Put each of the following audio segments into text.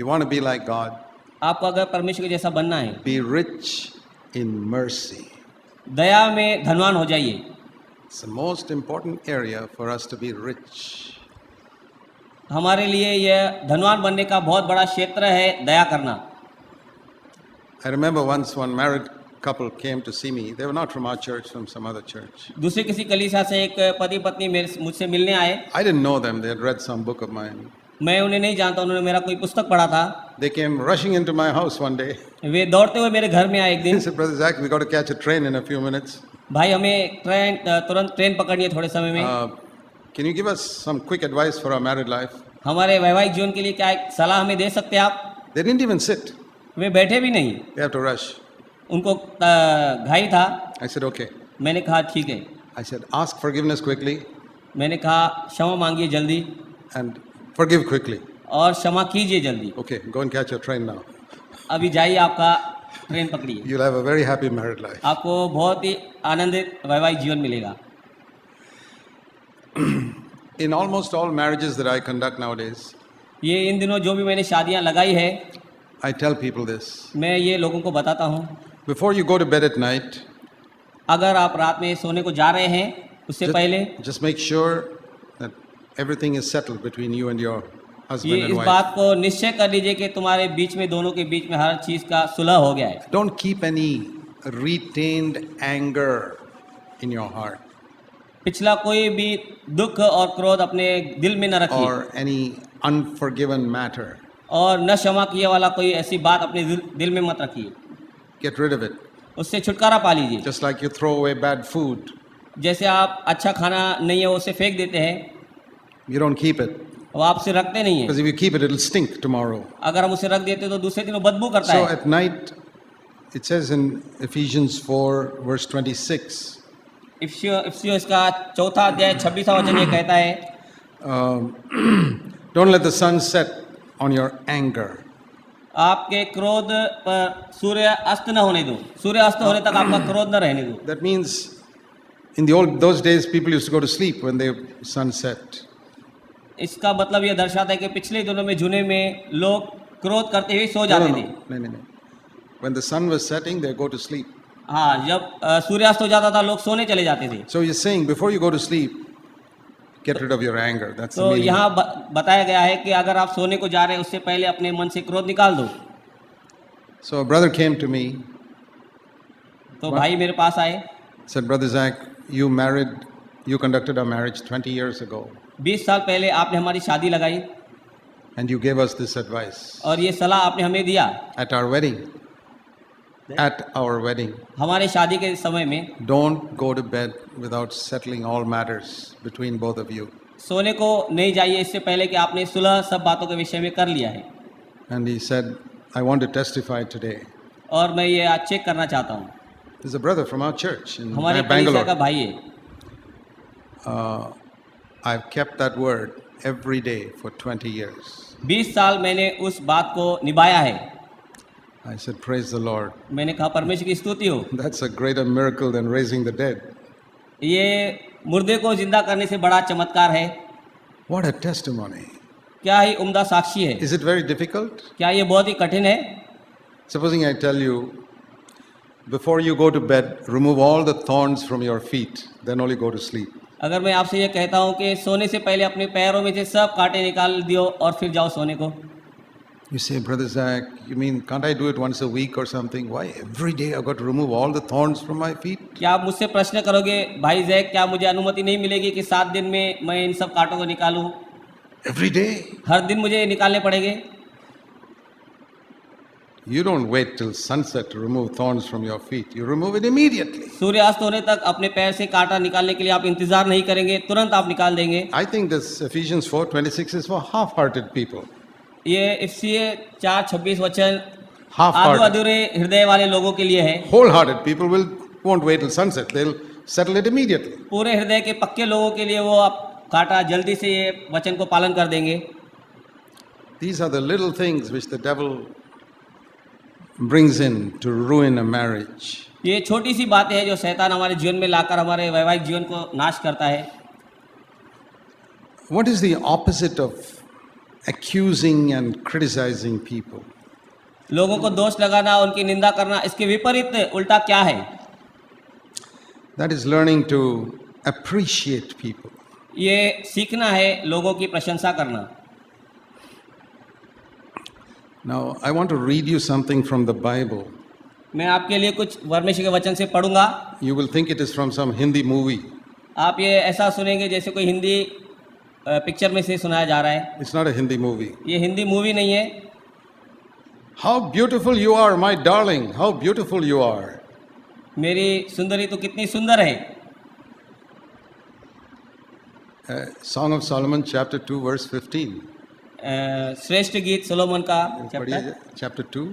want to be like God, आपको अगर परमेश्वर के जैसा बनना है, be rich in mercy. दया में धनवान हो जाइए। It's the most important area for us to be rich. हमारे लिए यह धनवान बनने का बहुत बड़ा क्षेत्र है, दया करना। I remember once one married couple came to see me. They were not from our church, from some other church. दूसरे किसी कलीसिया से एक पति पत्नी मुझसे मिलने आए। I didn't know them. They had read some book of mine. मैं उन्हें नहीं जानता, उन्होंने मेरा कोई पुस्तक पढ़ा था। They came rushing into my house one day. वे दौड़ते हुए मेरे घर में आए एक They दिन। said, Brother Zach, we got to catch a train in a few minutes. भाई हमें तुरंत ट्रेन पकड़नी है थोड़े समय में। Can you give us some quick advice for our married life? हमारे वैवाहिक जीवन के लिए क्या एक सलाह हमें दे सकते हैं आप? They didn't even sit. वे बैठे भी नहीं, They have to rush. उनको घाई था। I said, okay. मैंने कहा ठीक है। I said, ask forgiveness quickly मैंने कहा क्षमा मांगिए जल्दी and forgive quickly. और क्षमा कीजिए जल्दी। Okay, go and catch your train now. अभी जाइए, आपका ट्रेन पकड़िए। You'll have a very happy married life. आपको बहुत ही आनंदित वैवाहिक जीवन मिलेगा। In almost all marriages that I conduct nowadays, ये इन दिनों जो भी मैंने शादियां लगाई है, I tell people this. मैं ये लोगों को बताता हूँ, Before you go to bed at night, अगर आप रात में सोने को जा रहे हैं उससे पहले just make sure that everything is settled between you and your ये husband इस and wife. बात को निश्चय कर लीजिए कि तुम्हारे बीच में, दोनों के बीच में हर चीज़ का सुलह हो गया है। Don't keep any retained anger in your heart पिछला कोई भी दुख और क्रोध अपने दिल में न रखिए, or any unforgiven matter. और न क्षमा किए वाला कोई ऐसी बात अपने दिल में मत रखिए। Get rid of it. उससे छुटकारा पा लीजिए। Just like you throw away bad food, जैसे आप अच्छा खाना नहीं है उसे फेंक देते हैं, you don't keep it. वो आपसे रखते नहीं है, Because if you keep it, it'll stink tomorrow. अगर हम उसे रख देते तो दूसरे दिन वो बदबू करता So है। at night, it says in Ephesians 4, verse 26, इफ्सियों इसका चौथा अध्याय 26वां वचन ये कहता है, don't let the sun set on your anger. आपके क्रोध पर सूर्य अस्त न होने दो, सूर्य अस्त होने तक आपका क्रोध न रहने दो। That means in those days, people used to go to sleep when the sun set. इसका मतलब ये दर्शाता है कि पिछले दिनों में जुने में लोग क्रोध करते हुए सो No, जाते no, थे। no. When the sun was setting, they go to sleep. हाँ, जब सूर्यास्त हो जाता था लोग सोने चले जाते थे। So you're saying before you go to sleep, get rid of your anger. That's the तो meaning. यहाँ बताया गया है कि अगर आप सोने को जा रहे हैं उससे पहले अपने मन से क्रोध निकाल दो। So a brother came to me, तो भाई मेरे पास आए, said, Brother Zach, you conducted our marriage 20 years ago, 20 साल पहले आपने हमारी शादी लगाई and you gave us this advice और ये सलाह आपने हमें दिया at our wedding. At our wedding, हमारे शादी के समय में, don't go to bed without settling all matters between both of you. सोने को नहीं जाइए इससे पहले कि आपने सुलह सब बातों के विषय में कर लिया है। And he said, I want to testify today. और मैं ये आज चेक करना चाहता हूँ, There's a brother from our church in हमारे कलीसिया का Bangalore. भाई है, I've kept that word every day for 20 years. 20 साल मैंने उस बात को निभाया है। I said, praise the Lord. मैंने कहा परमेश्वर की स्तुति हो, That's a greater miracle than raising the dead. ये मुर्दे को जिंदा करने से बड़ा चमत्कार है। What a testimony. क्या ही उम्दा साक्षी है। Is it very difficult? क्या ये बहुत ही कठिन है? Supposing I tell you, before you go to bed, remove all the thorns from your feet, then only go to sleep. अगर मैं आपसे ये कहता हूँ कि सोने से पहले अपने पैरों में से सब कांटे निकाल दियो और फिर जाओ सोने को। You say, Brother Zach, you mean can't I do it once a week or something? Why every day I've got to remove all the thorns from my feet? क्या आप मुझसे प्रश्न करोगे, भाई जैक, क्या मुझे अनुमति नहीं मिलेगी कि 7 दिन में मैं इन सब कांटों को निकालूं? Every day? हर दिन मुझे निकालने पड़ेंगे? You don't wait till sunset to remove thorns from your feet. You remove it immediately. सूर्यास्त होने तक अपने पैर से कांटा निकालने के लिए आप इंतजार नहीं करेंगे, तुरंत आप निकाल देंगे। I think this Ephesians 4:26 is for half-hearted people. ये इफ्सिये 4:26 वचन Half-hearted. अधूरे हृदय वाले लोगों के लिए है। Wholehearted people won't wait till sunset. They'll settle it immediately. पूरे हृदय के पक्के लोगों के लिए वो आप कांटा जल्दी से ये वचन को पालन कर देंगे। These are the little things which the devil brings in to ruin a marriage. ये छोटी सी बातें हैं जो शैतान हमारे जीवन में लाकर हमारे वैवाहिक जीवन को नाश करता है। What is the opposite of accusing and criticizing people. लोगों को दोष लगाना, उनकी निंदा करना, इसके विपरीत उल्टा क्या है? That is learning to appreciate people. ये सीखना है लोगों की प्रशंसा करना। Now, I want to read you something from the Bible. मैं आपके लिए कुछ परमेश्वर के वचन से पढ़ूंगा। You will think it is from some Hindi movie. आप ये ऐसा सुनेंगे जैसे कोई हिंदी पिक्चर में से सुनाया जा रहा है। It's not a Hindi movie. ये हिंदी मूवी नहीं है। How beautiful you are, my darling. How beautiful you are. मेरी सुंदरी तो कितनी सुंदर है। Song of Solomon, chapter 2, verse 15. श्रेष्ठ गीत सोलोमन का पढ़िए, chapter 2.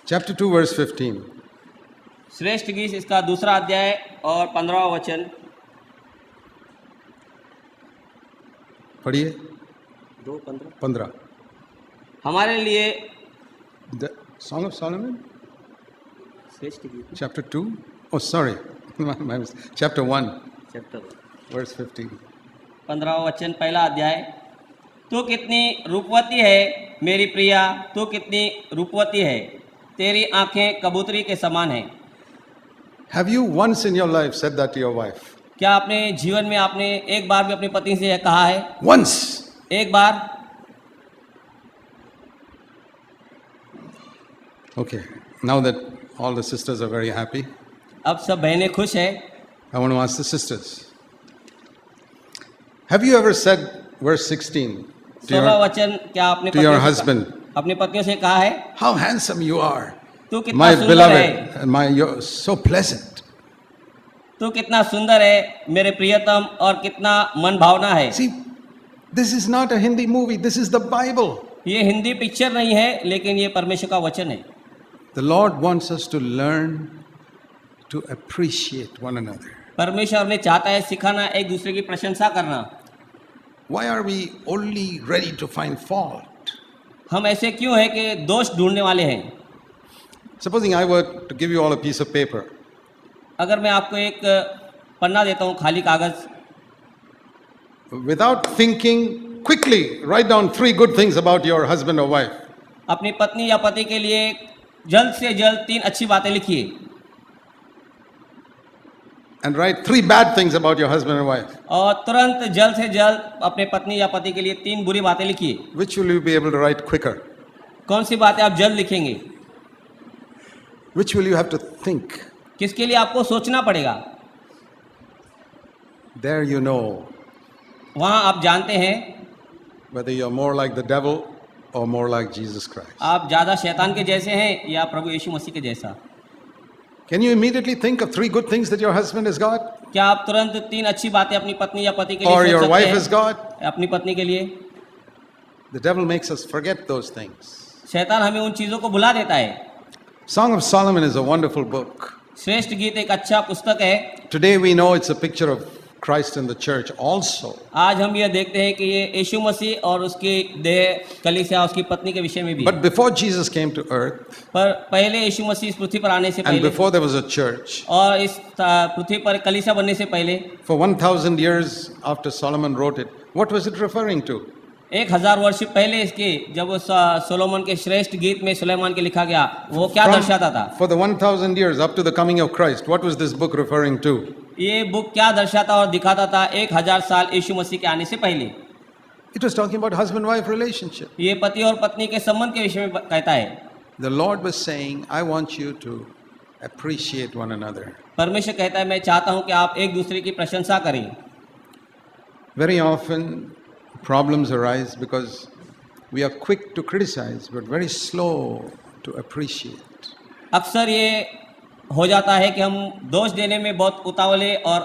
Chapter 2, verse 15. श्रेष्ठ गीत इसका दूसरा अध्याय और 15वां वचन। पढ़िए, 2:15। 15. हमारे लिए The Song of Solomon, श्रेष्ठ गीत chapter 2. Oh, sorry. My mistake. Chapter 1, chapter verse 15. 15वां वचन, पहला अध्याय। तू कितनी रूपवती है मेरी प्रिया, तू कितनी रूपवती है, तेरी आंखें कबूतरी के समान है। Have you once in your life said that to your wife? क्या अपने जीवन में आपने एक बार भी अपनी पत्नी से यह कहा है? Once. एक बार। Okay. Now that all the sisters are very happy, अब सब बहनें खुश है। I want to ask the sisters. Have you ever said, verse 16, to 16वां your, वचन, क्या आपने to your पत्नियों से husband, अपनी पत्नियों से कहा है? how handsome you are, तू कितना my सुंदर beloved, है, and you're so pleasant. तू कितना सुंदर है मेरे प्रियतम, और कितना मन भावना है। See, this is not a Hindi movie, this is the Bible. ये हिंदी पिक्चर नहीं है, लेकिन ये परमेश्वर का वचन है। The Lord wants us to learn to appreciate one another. परमेश्वर हमें चाहता है सिखाना, एक दूसरे की प्रशंसा करना। Why are we only ready to find fault? हम ऐसे क्यों है कि दोष ढूंढने वाले हैं? Supposing I were to give you all a piece of paper, अगर मैं आपको एक पन्ना देता हूँ, खाली कागज, without thinking, quickly write down 3 good things about your husband or wife. अपनी पत्नी या पति के लिए जल्द से जल्द 3 अच्छी बातें लिखिए, And write 3 bad things about your husband or wife. और तुरंत जल्द से जल्द अपने पत्नी या पति के लिए 3 बुरी बातें लिखिए। Which will you be able to write quicker? कौन सी बातें आप जल्द लिखेंगे? Which will you have to think? किसके लिए आपको सोचना पड़ेगा? There you know वहाँ आप जानते हैं whether you're more like the devil or more like Jesus Christ. आप ज़्यादा शैतान के जैसे हैं या प्रभु यीशु मसीह के जैसा। Can you immediately think of 3 good things that your husband has got क्या आप तुरंत 3 अच्छी बातें अपनी पत्नी या पति के लिए or सोच your सकते wife हैं? has got? अपनी पत्नी के लिए The devil makes us forget those things. शैतान हमें उन चीज़ों को भुला देता है। Song of Solomon is a wonderful book. श्रेष्ठ गीत एक अच्छा पुस्तक है। Today we know it's a picture of Christ in the church also. आज हम यह देखते हैं कि ये यीशु मसीह और उसकी देह कलीसिया, उसकी पत्नी के विषय में भी। But before Jesus came to earth, पर पहले यीशु मसीह इस पृथ्वी पर आने से and पहले, before there was a church, और इस पृथ्वी पर कलीसिया बनने से पहले, for 1,000 years after Solomon wrote it, what was it referring to? 1000 वर्ष पहले इसके, जब उस सोलोमन के श्रेष्ठ गीत में सुलेमान के लिखा गया, वो क्या दर्शाता था? For the 1,000 years up to the coming of Christ, what was this book referring to? ये बुक क्या दर्शाता और दिखाता था 1000 साल यीशु मसीह के आने से पहले? It was talking about husband-wife relationship. ये पति और पत्नी के संबंध के विषय में कहता है। The Lord was saying, I want you to appreciate one another. परमेश्वर कहता है, मैं चाहता हूँ कि आप एक दूसरे की प्रशंसा करें। Very often problems arise because we are quick to criticize but very slow to appreciate. अक्सर ये हो जाता है कि हम दोष देने में बहुत उतावले और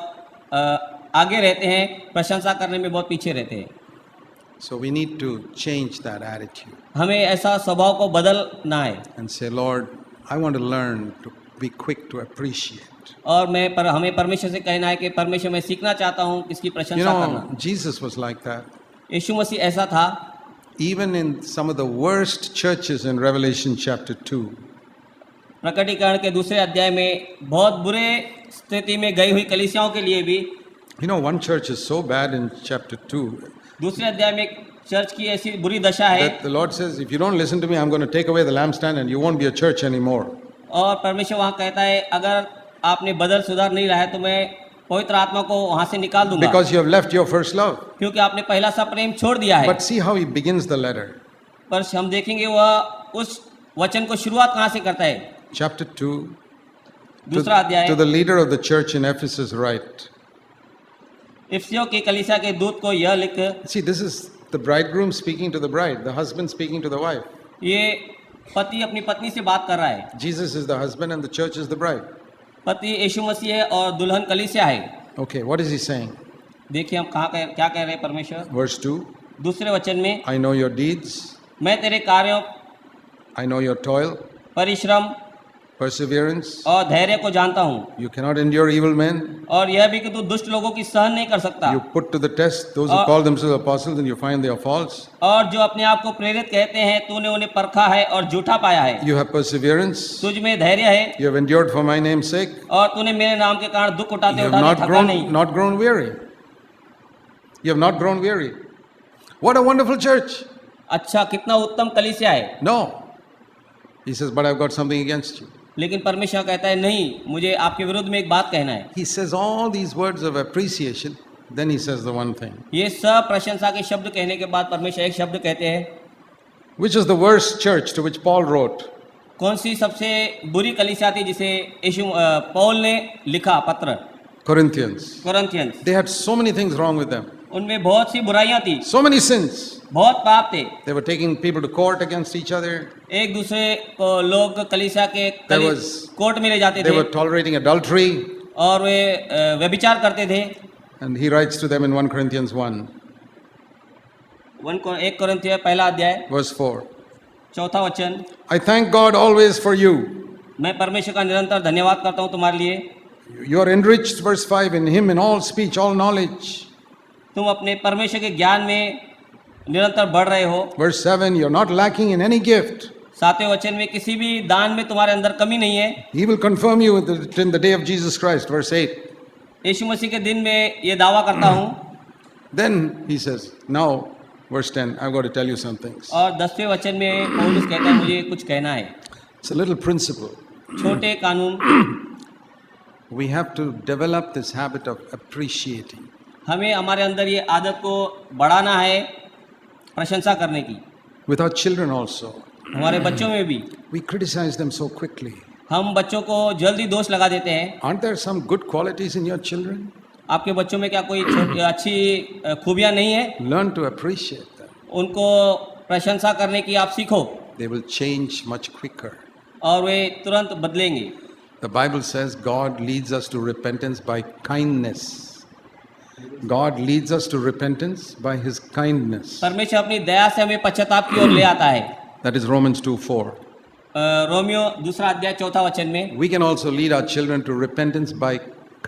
आगे रहते हैं, प्रशंसा करने में बहुत पीछे रहते हैं। So we need to change that attitude हमें ऐसा स्वभाव को बदलना है and say, Lord, I want to learn to be quick to appreciate. और हमें परमेश्वर से कहना है कि परमेश्वर, मैं सीखना चाहता हूँ किसकी You प्रशंसा करना। know, Jesus was like that. यीशु मसीह ऐसा था। Even in some of the worst churches in Revelation chapter 2, प्रकटीकरण के दूसरे अध्याय में बहुत बुरे स्थिति में गई हुई कलीसियाओं के लिए भी, You know, one church is so bad in chapter 2 दूसरे अध्याय में एक चर्च की ऐसी बुरी दशा है, that the Lord says, if you don't listen to me, I'm going to take away the lampstand and you won't be a church anymore. और परमेश्वर वहाँ कहता है अगर आपने बदल सुधार नहीं रहा है तो मैं पवित्र आत्मा को वहाँ से निकाल दूंगा, Because you have left your first love. क्योंकि आपने पहला सा प्रेम छोड़ दिया है। But see how he begins the letter. पर हम देखेंगे वह उस वचन को शुरुआत कहाँ से करता है। Chapter 2, दूसरा अध्याय, to the leader of the church in Ephesus write. इफिसियों की कलीसिया के दूत को यह लिख, See, this is the bridegroom speaking to the bride, the husband speaking to the wife. ये पति अपनी पत्नी से बात कर रहा है। Jesus is the husband and the church is the bride. पति यीशु मसीह है और दुल्हन कलीसिया है। Okay, what is he saying? देखिए हम क्या कह रहे हैं परमेश्वर। Verse 2, दूसरे वचन में, I know your deeds, मैं तेरे कार्यों, I know your toil, परिश्रम perseverance. और धैर्य को जानता हूँ, You cannot endure evil men. और यह भी कि तू दुष्ट लोगों की सहन नहीं कर सकता, You put to the test those who call themselves apostles and you find they are false. और जो अपने आप को प्रेरित कहते हैं तूने उन्हें परखा है और झूठा पाया है। You have perseverance. तुझ में धैर्य है You have endured for my name's sake. और तूने मेरे नाम के कारण दुख You उठाते have उठाते थका नहीं। not grown weary. You have not grown weary. What a wonderful church. अच्छा कितना उत्तम कलीसिया है। No. He says, but I've got something against you. लेकिन परमेश्वर कहता है नहीं, मुझे आपके विरुद्ध में एक बात कहना है। He says all these words of appreciation. Then he says the one thing. ये सब प्रशंसा के शब्द कहने के बाद परमेश्वर एक शब्द कहते हैं। Which is the worst church to which Paul wrote? कौन सी सबसे बुरी कलीसिया थी जिसे पौल ने लिखा पत्र? Corinthians. कोरिन्थियंस। They had so many things wrong with them. उनमें बहुत सी बुराइयां थी, So many sins. बहुत पाप थे। They were taking people to court against each other. एक दूसरे को लोग कलीसिया के कोर्ट में ले जाते They थे were tolerating adultery. और वे व्यभिचार करते थे। And he writes to them in 1 Corinthians 1, 1 कोरिन्थियों पहला अध्याय verse 4. चौथा वचन, I thank God always for you. मैं परमेश्वर का निरंतर धन्यवाद करता हूँ तुम्हारे लिए। You are enriched, verse 5, in him in all speech, all knowledge. तुम अपने परमेश्वर के ज्ञान में निरंतर बढ़ रहे हो। Verse 7, you're not lacking in any gift. सातवें वचन में किसी भी दान में तुम्हारे अंदर कमी नहीं है। He will confirm you in the day of Jesus Christ, verse 8. यीशु मसीह के दिन में ये दावा करता हूँ। Then he says, now, verse 10, I've got to tell you some things. और 10वें वचन में पौलुस कहता है मुझे कुछ कहना है। It's a little principle. छोटे कानून, We have to develop this habit of appreciating. हमें हमारे अंदर ये आदत को बढ़ाना है प्रशंसा करने की। With our children also. हमारे बच्चों में भी We criticize them so quickly. हम बच्चों को जल्दी दोष लगा देते हैं। Aren't there some good qualities in your children? आपके बच्चों में क्या कोई अच्छी खूबियाँ नहीं है? Learn to appreciate them. उनको प्रशंसा करने की आप सीखो They will change much quicker. और वे तुरंत बदलेंगे। The Bible says God leads us to repentance by kindness. God leads us to repentance by his kindness. परमेश्वर अपनी दया से हमें पश्चाताप की ओर ले आता है। That is Romans 2:4. रोमियो दूसरा अध्याय चौथा वचन में We can also lead our children to repentance by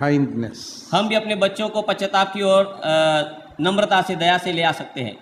kindness. हम भी अपने बच्चों को पश्चाताप की ओर नम्रता से दया से ले आ सकते हैं।